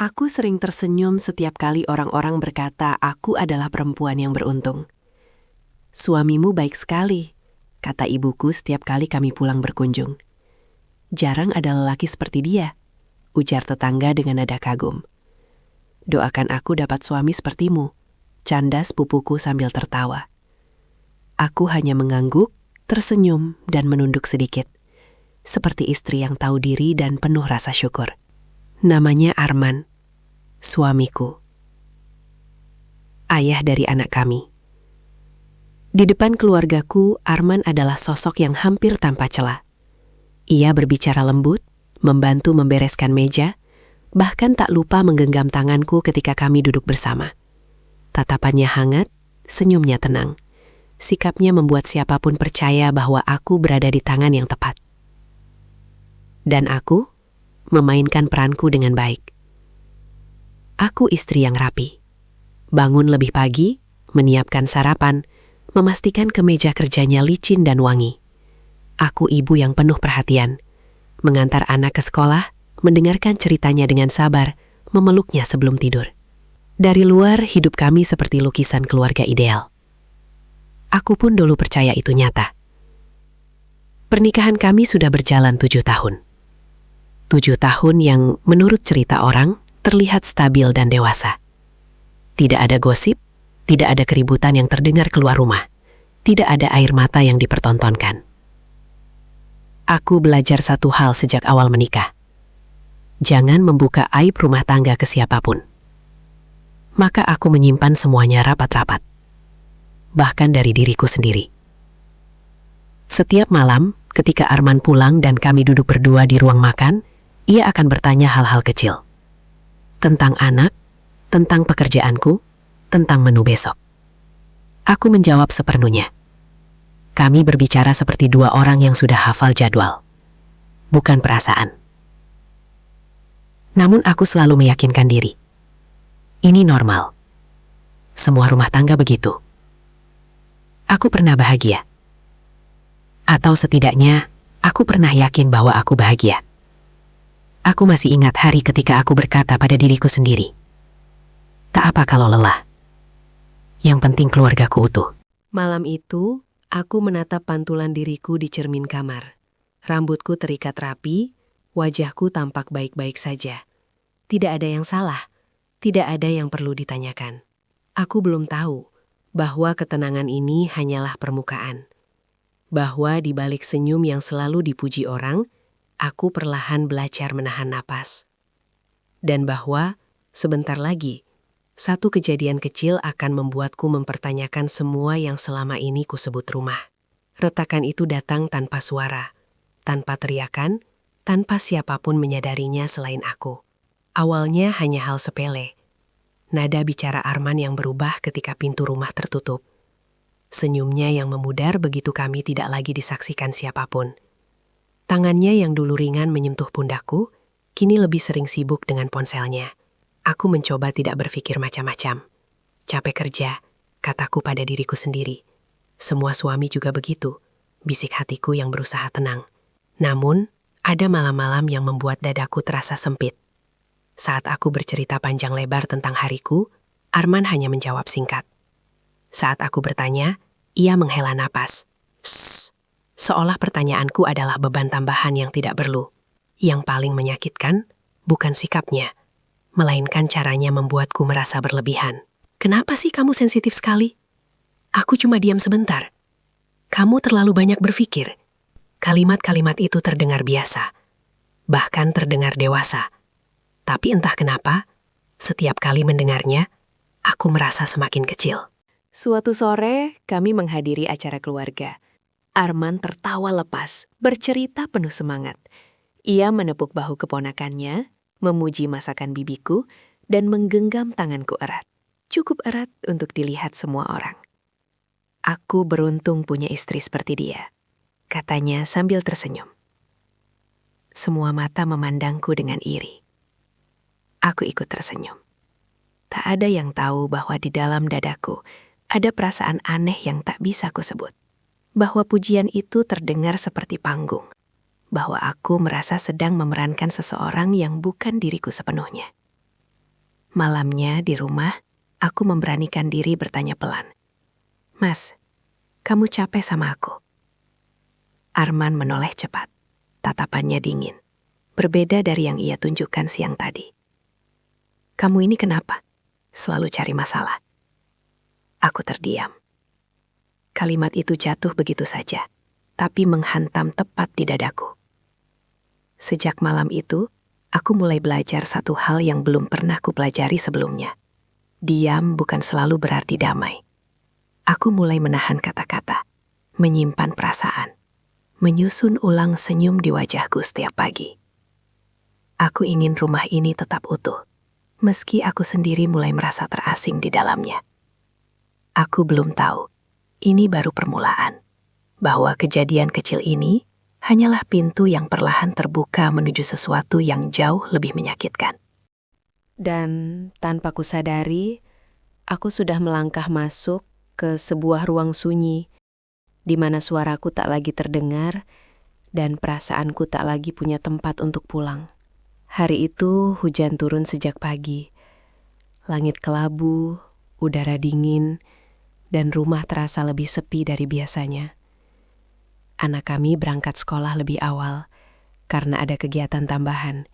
Aku sering tersenyum setiap kali orang-orang berkata aku adalah perempuan yang beruntung. Suamimu baik sekali, kata ibuku setiap kali kami pulang berkunjung. Jarang ada lelaki seperti dia, ujar tetangga dengan nada kagum. Doakan aku dapat suami sepertimu, canda sepupuku sambil tertawa. Aku hanya mengangguk, tersenyum, dan menunduk sedikit. Seperti istri yang tahu diri dan penuh rasa syukur. Namanya Arman, suamiku. Ayah dari anak kami. Di depan keluargaku, Arman adalah sosok yang hampir tanpa celah. Ia berbicara lembut, membantu membereskan meja, bahkan tak lupa menggenggam tanganku ketika kami duduk bersama. Tatapannya hangat, senyumnya tenang. Sikapnya membuat siapapun percaya bahwa aku berada di tangan yang tepat. Dan aku memainkan peranku dengan baik. Aku istri yang rapi. Bangun lebih pagi, menyiapkan sarapan, memastikan kemeja kerjanya licin dan wangi. Aku ibu yang penuh perhatian, mengantar anak ke sekolah, mendengarkan ceritanya dengan sabar, memeluknya sebelum tidur. Dari luar, hidup kami seperti lukisan keluarga ideal. Aku pun dulu percaya itu nyata. Pernikahan kami sudah berjalan 7 tahun. 7 tahun yang menurut cerita orang terlihat stabil dan dewasa. Tidak ada gosip, tidak ada keributan yang terdengar keluar rumah, tidak ada air mata yang dipertontonkan. Aku belajar satu hal sejak awal menikah. Jangan membuka aib rumah tangga ke siapapun. Maka aku menyimpan semuanya rapat-rapat. Bahkan dari diriku sendiri. Setiap malam, ketika Arman pulang dan kami duduk berdua di ruang makan, ia akan bertanya hal-hal kecil. Tentang anak, tentang pekerjaanku, tentang menu besok. Aku menjawab sepenuhnya. Kami berbicara seperti dua orang yang sudah hafal jadwal. Bukan perasaan. Namun aku selalu meyakinkan diri. Ini normal. Semua rumah tangga begitu. Aku pernah bahagia. Atau setidaknya, aku pernah yakin bahwa aku bahagia. Aku masih ingat hari ketika aku berkata pada diriku sendiri. Tak apa kalau lelah. Yang penting keluargaku utuh. Malam itu, aku menatap pantulan diriku di cermin kamar. Rambutku terikat rapi, wajahku tampak baik-baik saja. Tidak ada yang salah, tidak ada yang perlu ditanyakan. Aku belum tahu bahwa ketenangan ini hanyalah permukaan. Bahwa di balik senyum yang selalu dipuji orang, aku perlahan belajar menahan napas. Dan bahwa, sebentar lagi, satu kejadian kecil akan membuatku mempertanyakan semua yang selama ini kusebut rumah. Retakan itu datang tanpa suara, tanpa teriakan, tanpa siapapun menyadarinya selain aku. Awalnya hanya hal sepele. Nada bicara Arman yang berubah ketika pintu rumah tertutup. Senyumnya yang memudar begitu kami tidak lagi disaksikan siapapun. Tangannya yang dulu ringan menyentuh pundakku, kini lebih sering sibuk dengan ponselnya. Aku mencoba tidak berpikir macam-macam. Capek kerja, kataku pada diriku sendiri. Semua suami juga begitu, bisik hatiku yang berusaha tenang. Namun, ada malam-malam yang membuat dadaku terasa sempit. Saat aku bercerita panjang lebar tentang hariku, Arman hanya menjawab singkat. Saat aku bertanya, ia menghela napas. Shh, seolah pertanyaanku adalah beban tambahan yang tidak perlu. Yang paling menyakitkan, bukan sikapnya, melainkan caranya membuatku merasa berlebihan. Kenapa sih kamu sensitif sekali? Aku cuma diam sebentar. Kamu terlalu banyak berpikir. Kalimat-kalimat itu terdengar biasa, bahkan terdengar dewasa. Tapi entah kenapa, setiap kali mendengarnya, aku merasa semakin kecil. Suatu sore, kami menghadiri acara keluarga. Arman tertawa lepas, bercerita penuh semangat. Ia menepuk bahu keponakannya, memuji masakan bibiku, dan menggenggam tanganku erat. Cukup erat untuk dilihat semua orang. Aku beruntung punya istri seperti dia, katanya sambil tersenyum. Semua mata memandangku dengan iri. Aku ikut tersenyum. Tak ada yang tahu bahwa di dalam dadaku ada perasaan aneh yang tak bisa kusebut. Bahwa pujian itu terdengar seperti panggung. Bahwa aku merasa sedang memerankan seseorang yang bukan diriku sepenuhnya. Malamnya di rumah, aku memberanikan diri bertanya pelan. Mas, kamu capek sama aku? Arman menoleh cepat. Tatapannya dingin. Berbeda dari yang ia tunjukkan siang tadi. Kamu ini kenapa? Selalu cari masalah. Aku terdiam. Kalimat itu jatuh begitu saja, tapi menghantam tepat di dadaku. Sejak malam itu, aku mulai belajar satu hal yang belum pernah kupelajari sebelumnya. Diam bukan selalu berarti damai. Aku mulai menahan kata-kata, menyimpan perasaan, menyusun ulang senyum di wajahku setiap pagi. Aku ingin rumah ini tetap utuh, meski aku sendiri mulai merasa terasing di dalamnya. Aku belum tahu, ini baru permulaan, bahwa kejadian kecil ini hanyalah pintu yang perlahan terbuka menuju sesuatu yang jauh lebih menyakitkan. Dan tanpa kusadari, aku sudah melangkah masuk ke sebuah ruang sunyi, di mana suaraku tak lagi terdengar dan perasaanku tak lagi punya tempat untuk pulang. Hari itu hujan turun sejak pagi. Langit kelabu, udara dingin, dan rumah terasa lebih sepi dari biasanya. Anak kami berangkat sekolah lebih awal karena ada kegiatan tambahan.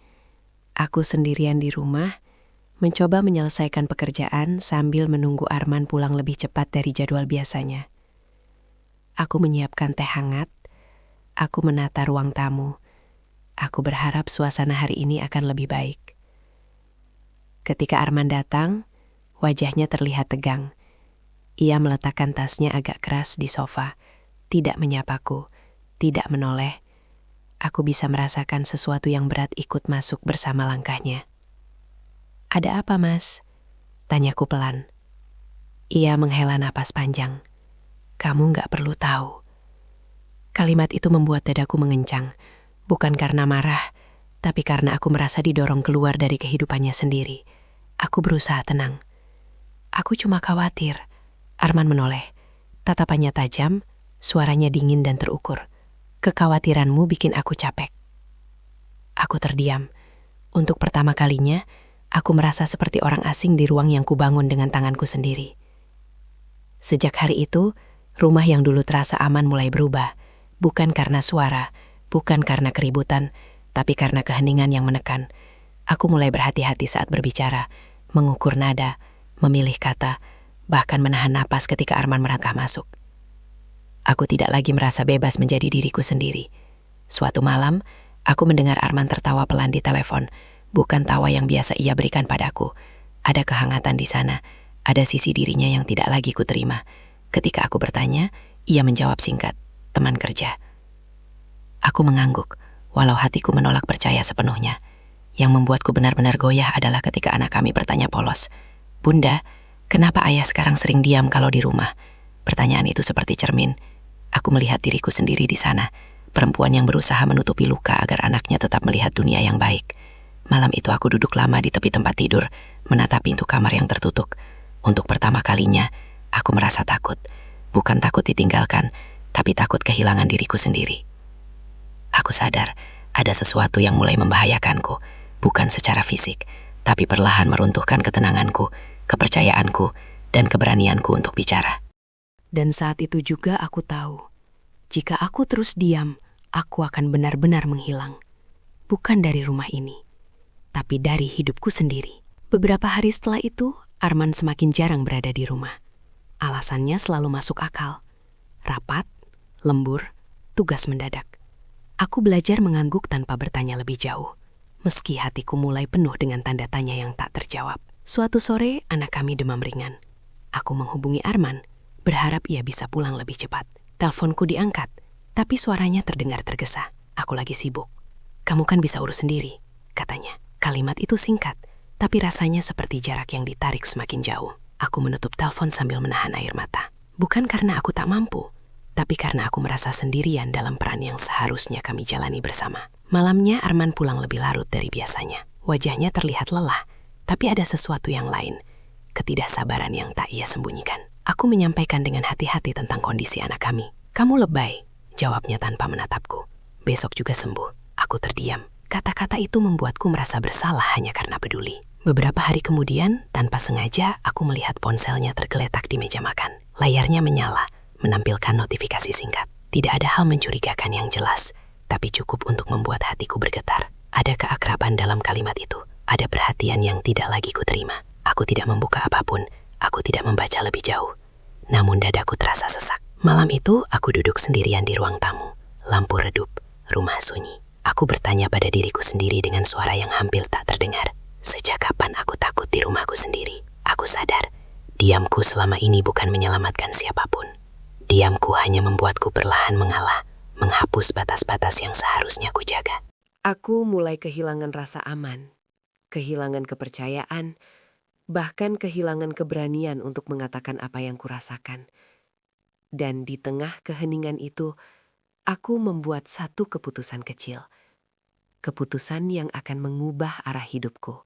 Aku sendirian di rumah, mencoba menyelesaikan pekerjaan sambil menunggu Arman pulang lebih cepat dari jadwal biasanya. Aku menyiapkan teh hangat, aku menata ruang tamu. Aku berharap suasana hari ini akan lebih baik. Ketika Arman datang, wajahnya terlihat tegang. Ia meletakkan tasnya agak keras di sofa, tidak menyapaku, tidak menoleh. Aku bisa merasakan sesuatu yang berat ikut masuk bersama langkahnya. "Ada apa, Mas?" tanyaku pelan. Ia menghela napas panjang. "Kamu nggak perlu tahu." Kalimat itu membuat dadaku mengencang, bukan karena marah, tapi karena aku merasa didorong keluar dari kehidupannya sendiri. Aku berusaha tenang. "Aku cuma khawatir." Arman menoleh. Tatapannya tajam, suaranya dingin dan terukur. "Kekhawatiranmu bikin aku capek." Aku terdiam. Untuk pertama kalinya, aku merasa seperti orang asing di ruang yang kubangun dengan tanganku sendiri. Sejak hari itu, rumah yang dulu terasa aman mulai berubah. Bukan karena suara, bukan karena keributan, tapi karena keheningan yang menekan. Aku mulai berhati-hati saat berbicara, mengukur nada, memilih kata, bahkan menahan napas ketika Arman merangkah masuk. Aku tidak lagi merasa bebas menjadi diriku sendiri. Suatu malam, aku mendengar Arman tertawa pelan di telepon, bukan tawa yang biasa ia berikan padaku. Ada kehangatan di sana, ada sisi dirinya yang tidak lagi kuterima. Ketika aku bertanya, ia menjawab singkat, "Teman kerja." Aku mengangguk, walau hatiku menolak percaya sepenuhnya. Yang membuatku benar-benar goyah adalah ketika anak kami bertanya polos, "Bunda, kenapa ayah sekarang sering diam kalau di rumah?" Pertanyaan itu seperti cermin. Aku melihat diriku sendiri di sana, perempuan yang berusaha menutupi luka agar anaknya tetap melihat dunia yang baik. Malam itu aku duduk lama di tepi tempat tidur, menatap pintu kamar yang tertutup. Untuk pertama kalinya, aku merasa takut. Bukan takut ditinggalkan, tapi takut kehilangan diriku sendiri. Aku sadar, ada sesuatu yang mulai membahayakanku, bukan secara fisik, tapi perlahan meruntuhkan ketenanganku, kepercayaanku, dan keberanianku untuk bicara. Dan saat itu juga aku tahu, jika aku terus diam, aku akan benar-benar menghilang. Bukan dari rumah ini, tapi dari hidupku sendiri. Beberapa hari setelah itu, Arman semakin jarang berada di rumah. Alasannya selalu masuk akal. Rapat, lembur, tugas mendadak. Aku belajar mengangguk tanpa bertanya lebih jauh, meski hatiku mulai penuh dengan tanda tanya yang tak terjawab. Suatu sore, anak kami demam ringan. Aku menghubungi Arman, berharap ia bisa pulang lebih cepat. Teleponku diangkat, tapi suaranya terdengar tergesa. "Aku lagi sibuk. Kamu kan bisa urus sendiri," katanya. Kalimat itu singkat, tapi rasanya seperti jarak yang ditarik semakin jauh. Aku menutup telepon sambil menahan air mata. Bukan karena aku tak mampu, tapi karena aku merasa sendirian dalam peran yang seharusnya kami jalani bersama. Malamnya Arman pulang lebih larut dari biasanya. Wajahnya terlihat lelah, tapi ada sesuatu yang lain. Ketidaksabaran yang tak ia sembunyikan. Aku menyampaikan dengan hati-hati tentang kondisi anak kami. "Kamu lebay," jawabnya tanpa menatapku. "Besok juga sembuh." Aku terdiam. Kata-kata itu membuatku merasa bersalah hanya karena peduli. Beberapa hari kemudian, tanpa sengaja, aku melihat ponselnya tergeletak di meja makan. Layarnya menyala, menampilkan notifikasi singkat. Tidak ada hal mencurigakan yang jelas, tapi cukup untuk membuat hatiku bergetar. Ada keakraban dalam kalimat itu. Ada perhatian yang tidak lagi kuterima. Aku tidak membuka apapun. Aku tidak membaca lebih jauh. Namun dadaku terasa sesak. Malam itu, aku duduk sendirian di ruang tamu. Lampu redup, rumah sunyi. Aku bertanya pada diriku sendiri dengan suara yang hampir tak terdengar. Sejak kapan aku takut di rumahku sendiri? Aku sadar, diamku selama ini bukan menyelamatkan siapapun. Diamku hanya membuatku perlahan mengalah, menghapus batas-batas yang seharusnya kujaga. Aku mulai kehilangan rasa aman, kehilangan kepercayaan, bahkan kehilangan keberanian untuk mengatakan apa yang kurasakan. Dan di tengah keheningan itu, aku membuat satu keputusan kecil. Keputusan yang akan mengubah arah hidupku.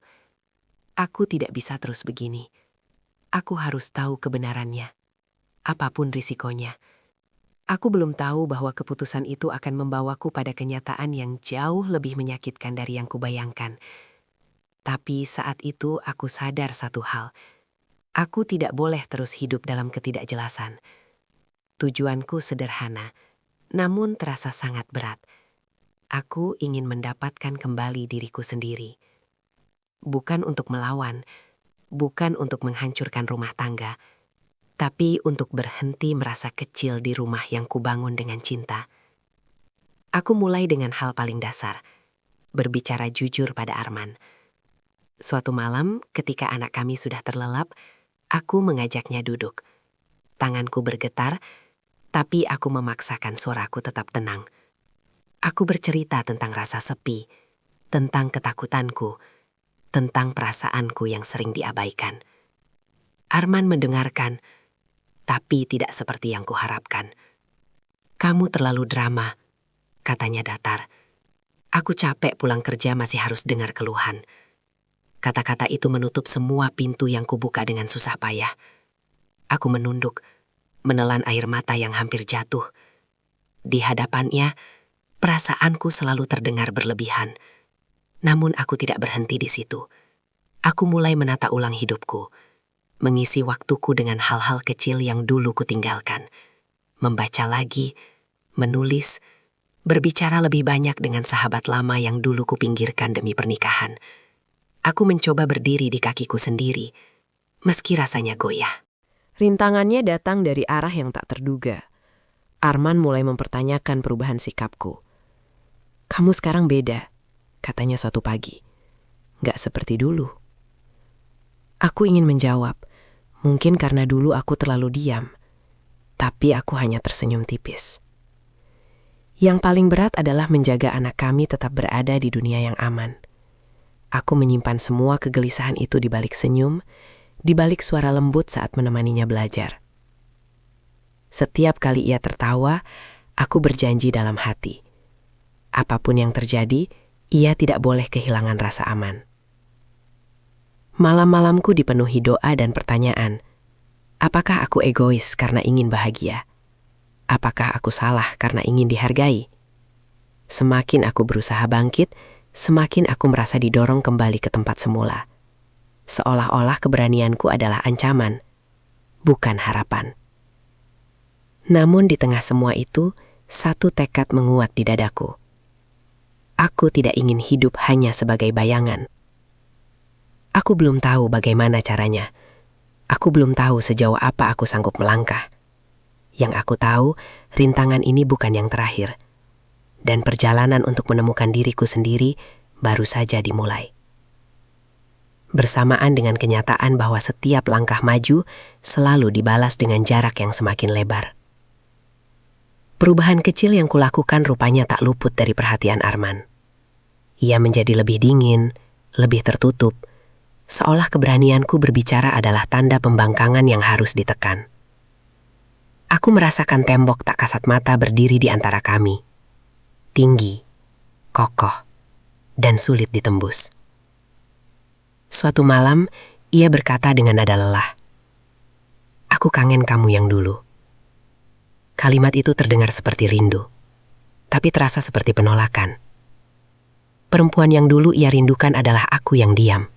Aku tidak bisa terus begini. Aku harus tahu kebenarannya. Apapun risikonya. Aku belum tahu bahwa keputusan itu akan membawaku pada kenyataan yang jauh lebih menyakitkan dari yang kubayangkan. Tapi saat itu aku sadar satu hal. Aku tidak boleh terus hidup dalam ketidakjelasan. Tujuanku sederhana, namun terasa sangat berat. Aku ingin mendapatkan kembali diriku sendiri. Bukan untuk melawan, bukan untuk menghancurkan rumah tangga, tapi untuk berhenti merasa kecil di rumah yang kubangun dengan cinta. Aku mulai dengan hal paling dasar, berbicara jujur pada Arman. Suatu malam, ketika anak kami sudah terlelap, aku mengajaknya duduk. Tanganku bergetar, tapi aku memaksakan suaraku tetap tenang. Aku bercerita tentang rasa sepi, tentang ketakutanku, tentang perasaanku yang sering diabaikan. Arman mendengarkan, tapi tidak seperti yang kuharapkan. "Kamu terlalu drama," katanya datar. Aku capek pulang kerja masih harus dengar keluhan. Kata-kata itu menutup semua pintu yang kubuka dengan susah payah. Aku menunduk, menelan air mata yang hampir jatuh. Di hadapannya, perasaanku selalu terdengar berlebihan. Namun aku tidak berhenti di situ. Aku mulai menata ulang hidupku, mengisi waktuku dengan hal-hal kecil yang dulu kutinggalkan. Membaca lagi, menulis, berbicara lebih banyak dengan sahabat lama yang dulu kupinggirkan demi pernikahan. Aku mencoba berdiri di kakiku sendiri, meski rasanya goyah. Rintangannya datang dari arah yang tak terduga. Arman mulai mempertanyakan perubahan sikapku. "Kamu sekarang beda," katanya suatu pagi. "Gak seperti dulu." Aku ingin menjawab, mungkin karena dulu aku terlalu diam. Tapi aku hanya tersenyum tipis. Yang paling berat adalah menjaga anak kami tetap berada di dunia yang aman. Aku menyimpan semua kegelisahan itu di balik senyum, di balik suara lembut saat menemaninya belajar. Setiap kali ia tertawa, aku berjanji dalam hati. Apapun yang terjadi, ia tidak boleh kehilangan rasa aman. Malam-malamku dipenuhi doa dan pertanyaan. Apakah aku egois karena ingin bahagia? Apakah aku salah karena ingin dihargai? Semakin aku berusaha bangkit, semakin aku merasa didorong kembali ke tempat semula. Seolah-olah keberanianku adalah ancaman, bukan harapan. Namun di tengah semua itu, satu tekad menguat di dadaku. Aku tidak ingin hidup hanya sebagai bayangan. Aku belum tahu bagaimana caranya. Aku belum tahu sejauh apa aku sanggup melangkah. Yang aku tahu, rintangan ini bukan yang terakhir. Dan perjalanan untuk menemukan diriku sendiri baru saja dimulai. Bersamaan dengan kenyataan bahwa setiap langkah maju selalu dibalas dengan jarak yang semakin lebar. Perubahan kecil yang kulakukan rupanya tak luput dari perhatian Arman. Ia menjadi lebih dingin, lebih tertutup, seolah keberanianku berbicara adalah tanda pembangkangan yang harus ditekan. Aku merasakan tembok tak kasat mata berdiri di antara kami. Tinggi, kokoh, dan sulit ditembus. Suatu malam, ia berkata dengan nada lelah, "Aku kangen kamu yang dulu." Kalimat itu terdengar seperti rindu, tapi terasa seperti penolakan. Perempuan yang dulu ia rindukan adalah aku yang diam.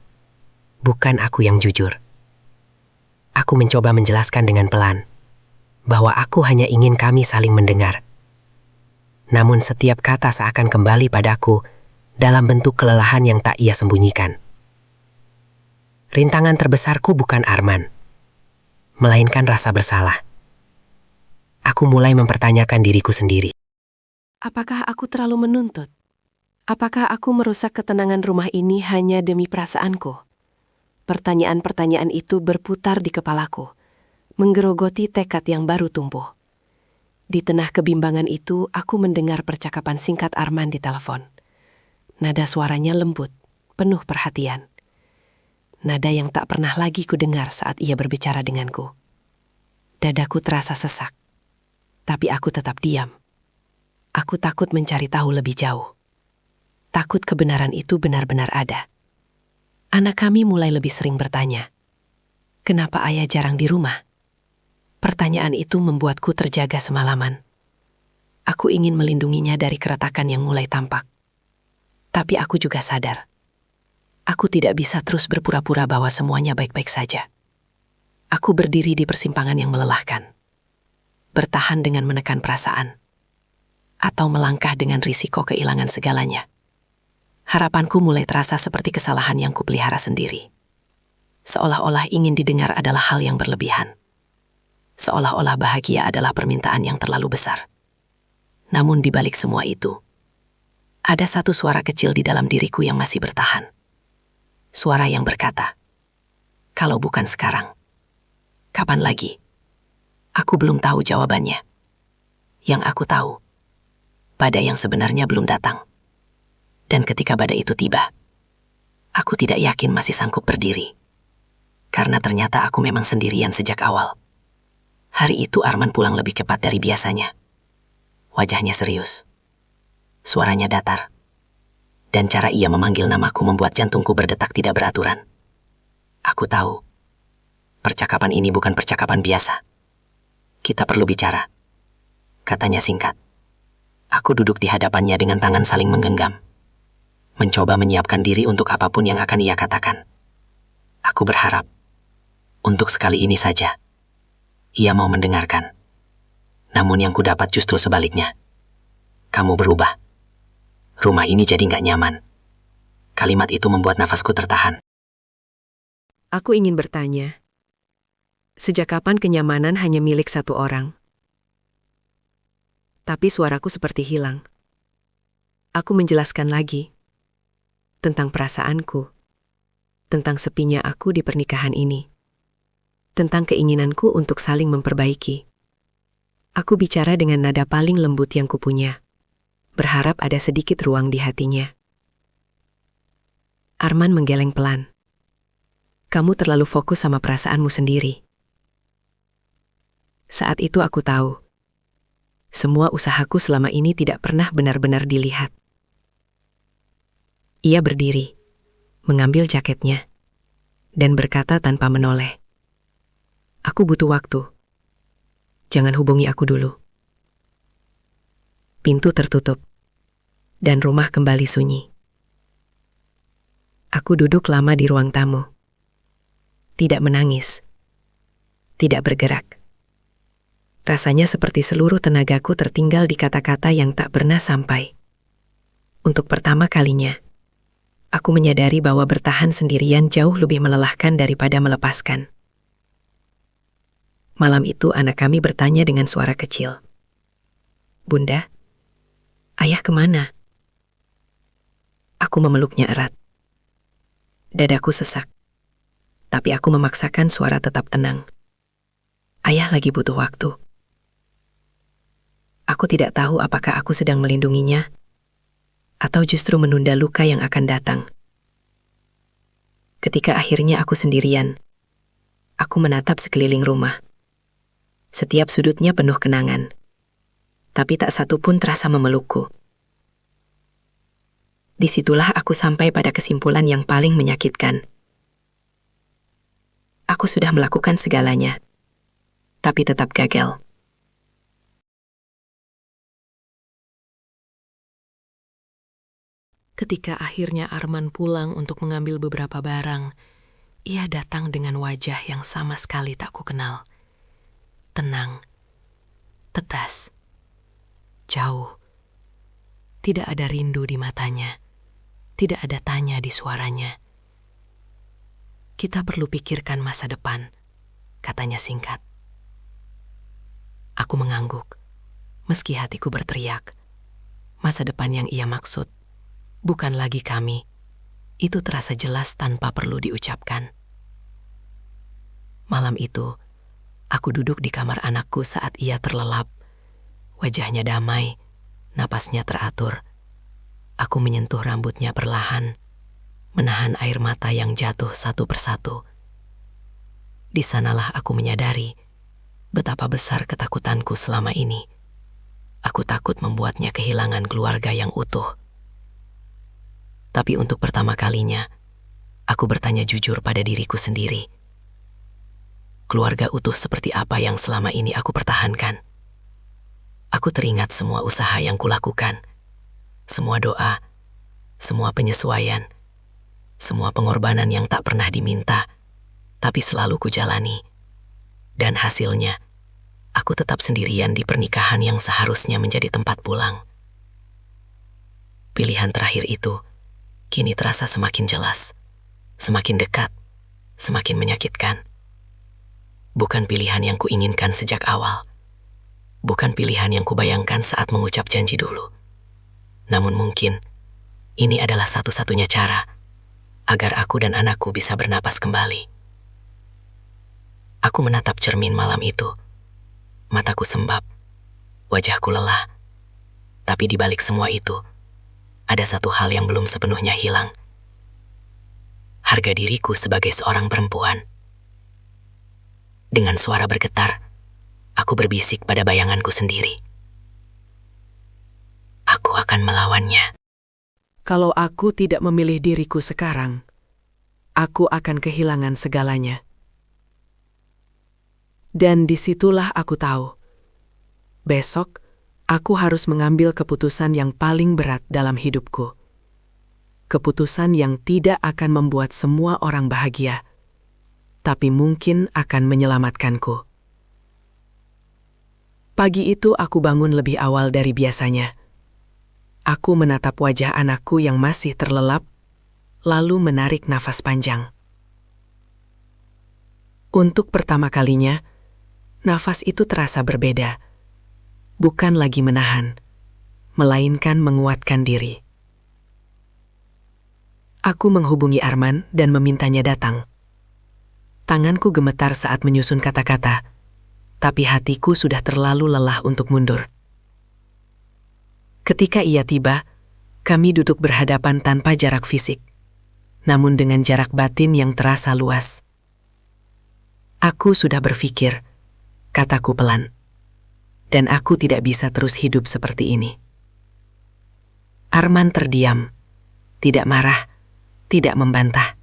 bukan aku yang jujur. Aku mencoba menjelaskan dengan pelan bahwa aku hanya ingin kami saling mendengar. Namun setiap kata seakan kembali padaku dalam bentuk kelelahan yang tak ia sembunyikan. Rintangan terbesarku bukan Arman, melainkan rasa bersalah. Aku mulai mempertanyakan diriku sendiri. Apakah aku terlalu menuntut? Apakah aku merusak ketenangan rumah ini hanya demi perasaanku? Pertanyaan-pertanyaan itu berputar di kepalaku, menggerogoti tekad yang baru tumbuh. Di tengah kebimbangan itu, aku mendengar percakapan singkat Arman di telepon. Nada suaranya lembut, penuh perhatian. Nada yang tak pernah lagi kudengar saat ia berbicara denganku. Dadaku terasa sesak, tapi aku tetap diam. Aku takut mencari tahu lebih jauh. Takut kebenaran itu benar-benar ada. Anak kami mulai lebih sering bertanya, "Kenapa ayah jarang di rumah?" Pertanyaan itu membuatku terjaga semalaman. Aku ingin melindunginya dari keretakan yang mulai tampak. Tapi aku juga sadar, aku tidak bisa terus berpura-pura bahwa semuanya baik-baik saja. Aku berdiri di persimpangan yang melelahkan. Bertahan dengan menekan perasaan, atau melangkah dengan risiko kehilangan segalanya. Harapanku mulai terasa seperti kesalahan yang kupelihara sendiri. Seolah-olah ingin didengar adalah hal yang berlebihan. Seolah-olah bahagia adalah permintaan yang terlalu besar. Namun di balik semua itu, ada satu suara kecil di dalam diriku yang masih bertahan. Suara yang berkata, "Kalau bukan sekarang, kapan lagi?" Aku belum tahu jawabannya. Yang aku tahu, badai yang sebenarnya belum datang. Dan ketika badai itu tiba, aku tidak yakin masih sanggup berdiri. Karena ternyata aku memang sendirian sejak awal. Hari itu Arman pulang lebih cepat dari biasanya. Wajahnya serius. Suaranya datar. Dan cara ia memanggil namaku membuat jantungku berdetak tidak beraturan. Aku tahu, percakapan ini bukan percakapan biasa. Kita perlu bicara, katanya singkat. Aku duduk di hadapannya dengan tangan saling menggenggam. Mencoba menyiapkan diri untuk apapun yang akan ia katakan. Aku berharap, untuk sekali ini saja, ia mau mendengarkan. Namun yang kudapat justru sebaliknya. Kamu berubah. Rumah ini jadi nggak nyaman. Kalimat itu membuat nafasku tertahan. Aku ingin bertanya, sejak kapan kenyamanan hanya milik satu orang? Tapi suaraku seperti hilang. Aku menjelaskan lagi tentang perasaanku, tentang sepinya aku di pernikahan ini, tentang keinginanku untuk saling memperbaiki. Aku bicara dengan nada paling lembut yang kupunya, berharap ada sedikit ruang di hatinya. Arman menggeleng pelan. Kamu terlalu fokus sama perasaanmu sendiri. Saat itu aku tahu, semua usahaku selama ini tidak pernah benar-benar dilihat. Ia berdiri, mengambil jaketnya, dan berkata tanpa menoleh, "Aku butuh waktu. Jangan hubungi aku dulu." Pintu tertutup, dan rumah kembali sunyi. Aku duduk lama di ruang tamu. Tidak menangis, tidak bergerak. Rasanya seperti seluruh tenagaku tertinggal di kata-kata yang tak pernah sampai. Untuk pertama kalinya, aku menyadari bahwa bertahan sendirian jauh lebih melelahkan daripada melepaskan. Malam itu anak kami bertanya dengan suara kecil, "Bunda, ayah kemana?" Aku memeluknya erat. Dadaku sesak, tapi aku memaksakan suara tetap tenang. Ayah lagi butuh waktu. Aku tidak tahu apakah aku sedang melindunginya, atau justru menunda luka yang akan datang. Ketika akhirnya aku sendirian, aku menatap sekeliling rumah. Setiap sudutnya penuh kenangan, tapi tak satu pun terasa memelukku. Disitulah aku sampai pada kesimpulan yang paling menyakitkan. Aku sudah melakukan segalanya, tapi tetap gagal. Ketika akhirnya Arman pulang untuk mengambil beberapa barang, Ia datang dengan wajah yang sama sekali tak kukenal. Tenang, tegas, jauh. Tidak ada rindu di matanya, tidak ada tanya di suaranya. Kita perlu pikirkan masa depan, katanya singkat. Aku mengangguk, meski hatiku berteriak. Masa depan yang ia maksud bukan lagi kami. Itu terasa jelas tanpa perlu diucapkan. Malam itu, aku duduk di kamar anakku saat ia terlelap. Wajahnya damai, napasnya teratur. Aku menyentuh rambutnya perlahan, menahan air mata yang jatuh satu persatu. Di sanalah aku menyadari betapa besar ketakutanku selama ini. Aku takut membuatnya kehilangan keluarga yang utuh. Tapi untuk pertama kalinya, aku bertanya jujur pada diriku sendiri. Keluarga utuh seperti apa yang selama ini aku pertahankan? Aku teringat semua usaha yang kulakukan, semua doa, semua penyesuaian, semua pengorbanan yang tak pernah diminta, tapi selalu kujalani. Dan hasilnya, aku tetap sendirian di pernikahan yang seharusnya menjadi tempat pulang. Pilihan terakhir itu kini terasa semakin jelas, semakin dekat, semakin menyakitkan. Bukan pilihan yang kuinginkan sejak awal. Bukan pilihan yang kubayangkan saat mengucap janji dulu. Namun mungkin, ini adalah satu-satunya cara agar aku dan anakku bisa bernapas kembali. Aku menatap cermin malam itu. Mataku sembab, wajahku lelah. Tapi di balik semua itu, ada satu hal yang belum sepenuhnya hilang. Harga diriku sebagai seorang perempuan. Dengan suara bergetar, aku berbisik pada bayanganku sendiri. Aku akan melawannya. Kalau aku tidak memilih diriku sekarang, aku akan kehilangan segalanya. Dan disitulah aku tahu, besok aku harus mengambil keputusan yang paling berat dalam hidupku. Keputusan yang tidak akan membuat semua orang bahagia, tapi mungkin akan menyelamatkanku. Pagi itu aku bangun lebih awal dari biasanya. Aku menatap wajah anakku yang masih terlelap, lalu menarik nafas panjang. Untuk pertama kalinya, nafas itu terasa berbeda. Bukan lagi menahan, melainkan menguatkan diri. Aku menghubungi Arman dan memintanya datang. Tanganku gemetar saat menyusun kata-kata, tapi hatiku sudah terlalu lelah untuk mundur. Ketika ia tiba, kami duduk berhadapan tanpa jarak fisik, namun dengan jarak batin yang terasa luas. Aku sudah berpikir, kataku pelan, dan aku tidak bisa terus hidup seperti ini. Arman terdiam, tidak marah, tidak membantah.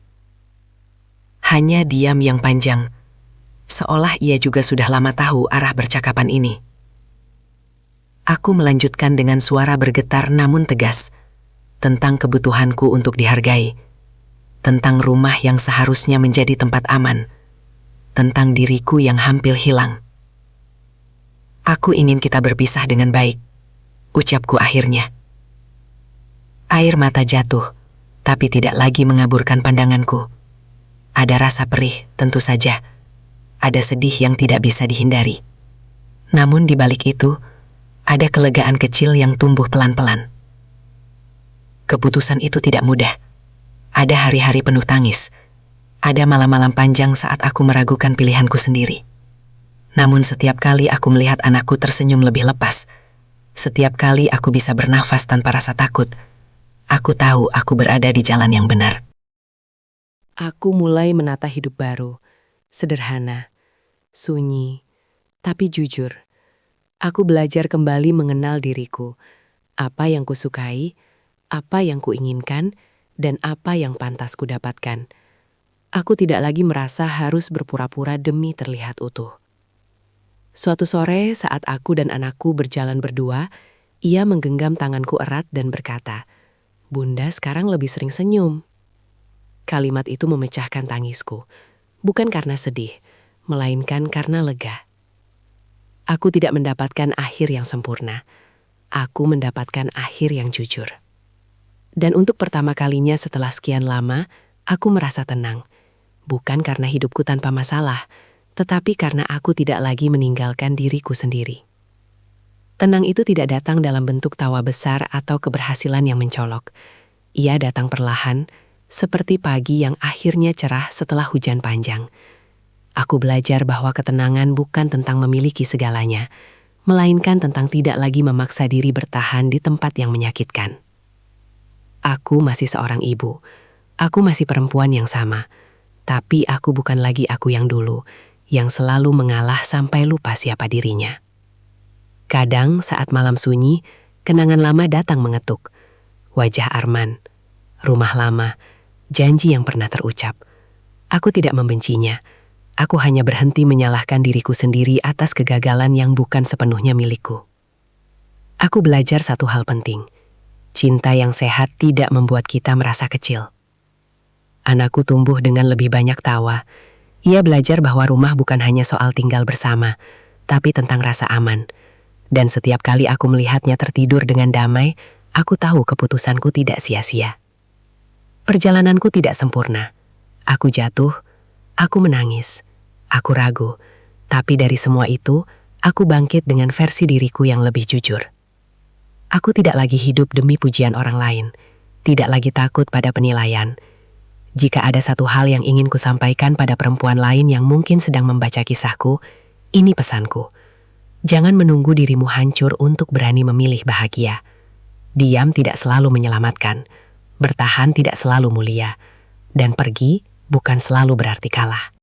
Hanya diam yang panjang, seolah ia juga sudah lama tahu arah percakapan ini. Aku melanjutkan dengan suara bergetar namun tegas, tentang kebutuhanku untuk dihargai, tentang rumah yang seharusnya menjadi tempat aman, tentang diriku yang hampir hilang. Aku ingin kita berpisah dengan baik, ucapku akhirnya. Air mata jatuh, tapi tidak lagi mengaburkan pandanganku. Ada rasa perih, tentu saja. Ada sedih yang tidak bisa dihindari. Namun di balik itu, ada kelegaan kecil yang tumbuh pelan-pelan. Keputusan itu tidak mudah. Ada hari-hari penuh tangis. Ada malam-malam panjang saat aku meragukan pilihanku sendiri. Namun setiap kali aku melihat anakku tersenyum lebih lepas, setiap kali aku bisa bernafas tanpa rasa takut, aku tahu aku berada di jalan yang benar. Aku mulai menata hidup baru, sederhana, sunyi, tapi jujur. Aku belajar kembali mengenal diriku, apa yang kusukai, apa yang kuinginkan, dan apa yang pantas kudapatkan. Aku tidak lagi merasa harus berpura-pura demi terlihat utuh. Suatu sore saat aku dan anakku berjalan berdua, ia menggenggam tanganku erat dan berkata, "Bunda sekarang lebih sering senyum." Kalimat itu memecahkan tangisku, bukan karena sedih, melainkan karena lega. Aku tidak mendapatkan akhir yang sempurna. Aku mendapatkan akhir yang jujur. Dan untuk pertama kalinya setelah sekian lama, aku merasa tenang. Bukan karena hidupku tanpa masalah, tetapi karena aku tidak lagi meninggalkan diriku sendiri. Tenang itu tidak datang dalam bentuk tawa besar atau keberhasilan yang mencolok. Ia datang perlahan, seperti pagi yang akhirnya cerah setelah hujan panjang. Aku belajar bahwa ketenangan bukan tentang memiliki segalanya, melainkan tentang tidak lagi memaksa diri bertahan di tempat yang menyakitkan. Aku masih seorang ibu. Aku masih perempuan yang sama. Tapi aku bukan lagi aku yang dulu, yang selalu mengalah sampai lupa siapa dirinya. Kadang saat malam sunyi, kenangan lama datang mengetuk. Wajah Arman, rumah lama, janji yang pernah terucap. Aku tidak membencinya. Aku hanya berhenti menyalahkan diriku sendiri atas kegagalan yang bukan sepenuhnya milikku. Aku belajar satu hal penting. Cinta yang sehat tidak membuat kita merasa kecil. Anakku tumbuh dengan lebih banyak tawa. Ia belajar bahwa rumah bukan hanya soal tinggal bersama, tapi tentang rasa aman. Dan setiap kali aku melihatnya tertidur dengan damai, aku tahu keputusanku tidak sia-sia. Perjalananku tidak sempurna. Aku jatuh, aku menangis, aku ragu. Tapi dari semua itu, aku bangkit dengan versi diriku yang lebih jujur. Aku tidak lagi hidup demi pujian orang lain, tidak lagi takut pada penilaian. Jika ada satu hal yang ingin kusampaikan pada perempuan lain yang mungkin sedang membaca kisahku, ini pesanku. Jangan menunggu dirimu hancur untuk berani memilih bahagia. Diam tidak selalu menyelamatkan, bertahan tidak selalu mulia, dan pergi bukan selalu berarti kalah.